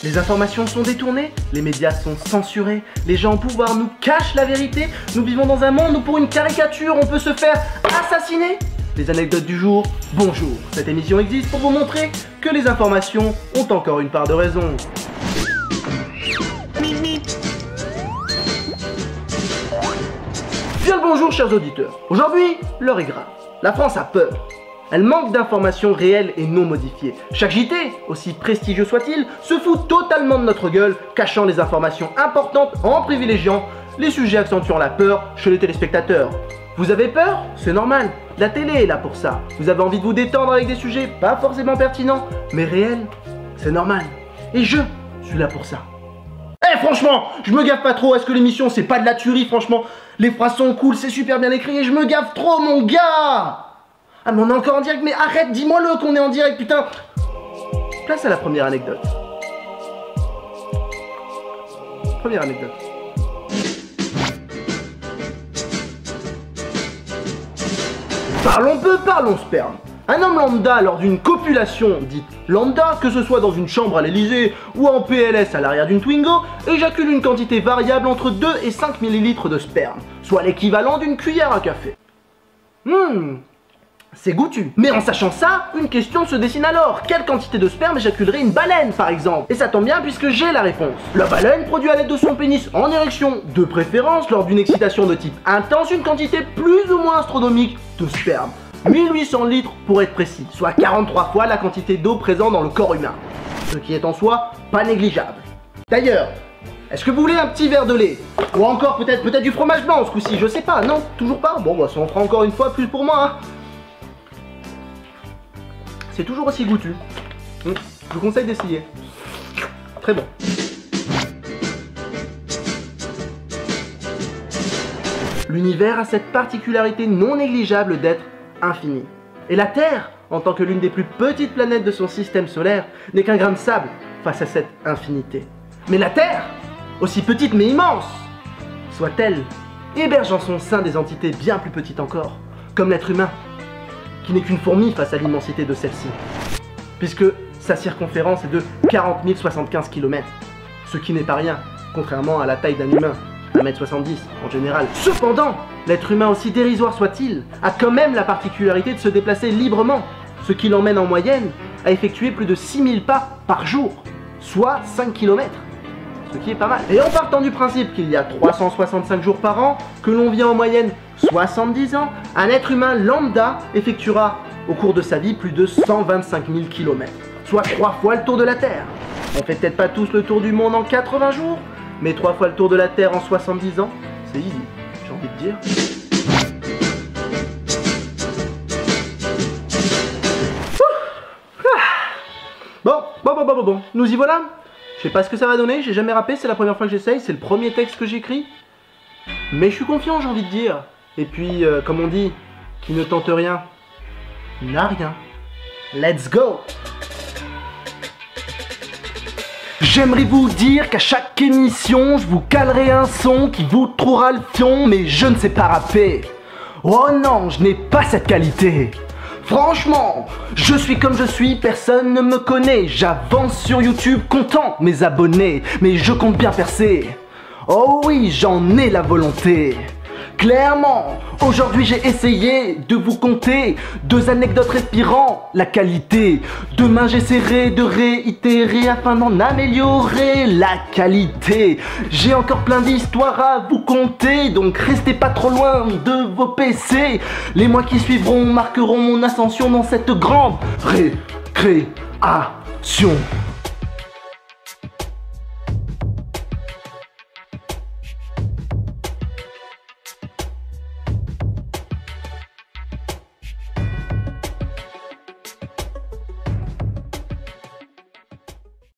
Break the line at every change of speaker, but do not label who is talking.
Les informations sont détournées, les médias sont censurés, les gens au pouvoir nous cachent la vérité, nous vivons dans un monde où pour une caricature on peut se faire assassiner. Les anecdotes du jour, bonjour. Cette émission existe pour vous montrer que les informations ont encore une part de raison. Bien le bonjour chers auditeurs. Aujourd'hui, l'heure est grave. La France a peur. Elle manque d'informations réelles et non modifiées. Chaque JT, aussi prestigieux soit-il, se fout totalement de notre gueule, cachant les informations importantes en privilégiant les sujets accentuant la peur chez les téléspectateurs. Vous avez peur? C'est normal. La télé est là pour ça. Vous avez envie de vous détendre avec des sujets pas forcément pertinents, mais réels? C'est normal. Et je suis là pour ça. Eh franchement, je me gaffe pas trop, est-ce que l'émission c'est pas de la tuerie franchement? Les phrases sont cool, c'est super bien écrit et je me gaffe trop mon gars! Ah mais on est encore en direct, mais arrête, dis-moi-le qu'on est en direct, putain! Place à la première anecdote. Première anecdote. Parlons peu, parlons sperme. Un homme lambda lors d'une copulation dite lambda, que ce soit dans une chambre à l'Elysée ou en PLS à l'arrière d'une Twingo, éjacule une quantité variable entre 2 et 5 ml de sperme, soit l'équivalent d'une cuillère à café. C'est goûtu. Mais en sachant ça, une question se dessine alors. Quelle quantité de sperme éjaculerait une baleine par exemple? Et ça tombe bien puisque j'ai la réponse. La baleine produit à l'aide de son pénis en érection, de préférence lors d'une excitation de type intense, une quantité plus ou moins astronomique de sperme. 1800 litres pour être précis, soit 43 fois la quantité d'eau présente dans le corps humain. Ce qui est en soi pas négligeable. D'ailleurs, est-ce que vous voulez un petit verre de lait? Ou encore peut-être du fromage blanc ce coup-ci, je sais pas, non? Toujours pas? Bon bah ça en fera encore une fois plus pour moi hein. C'est toujours aussi goûtu. Je vous conseille d'essayer. Très bon. L'univers a cette particularité non négligeable d'être infini. Et la Terre, en tant que l'une des plus petites planètes de son système solaire, n'est qu'un grain de sable face à cette infinité. Mais la Terre, aussi petite mais immense soit-elle, héberge en son sein des entités bien plus petites encore, comme l'être humain, qui n'est qu'une fourmi face à l'immensité de celle-ci, puisque sa circonférence est de 40 075 km, ce qui n'est pas rien, contrairement à la taille d'un humain, 1m70 en général. Cependant, l'être humain, aussi dérisoire soit-il, a quand même la particularité de se déplacer librement, ce qui l'emmène en moyenne à effectuer plus de 6000 pas par jour, soit 5 km, ce qui est pas mal. Et en partant du principe qu'il y a 365 jours par an, que l'on vit en moyenne 70 ans, un être humain lambda effectuera au cours de sa vie plus de 125 000 km, soit 3 fois le tour de la Terre. On fait peut-être pas tous le tour du monde en 80 jours, mais 3 fois le tour de la Terre en 70 ans, c'est easy, j'ai envie de dire. Bon, nous y voilà. Je sais pas ce que ça va donner, j'ai jamais rappé, c'est la première fois que j'essaye, c'est le premier texte que j'écris. Mais je suis confiant, j'ai envie de dire. Et puis, comme on dit, qui ne tente rien, n'a rien. Let's go! J'aimerais vous dire qu'à chaque émission, je vous calerai un son qui vous trouvera le fion, mais je ne sais pas rapper. Oh non, je n'ai pas cette qualité. Franchement, je suis comme je suis, personne ne me connaît. J'avance sur YouTube, content mes abonnés, mais je compte bien percer. Oh oui, j'en ai la volonté. Clairement, aujourd'hui j'ai essayé de vous conter 2 anecdotes respirant la qualité. Demain j'essaierai de réitérer afin d'en améliorer la qualité. J'ai encore plein d'histoires à vous conter, donc restez pas trop loin de vos PC. Les mois qui suivront marqueront mon ascension dans cette grande récréation.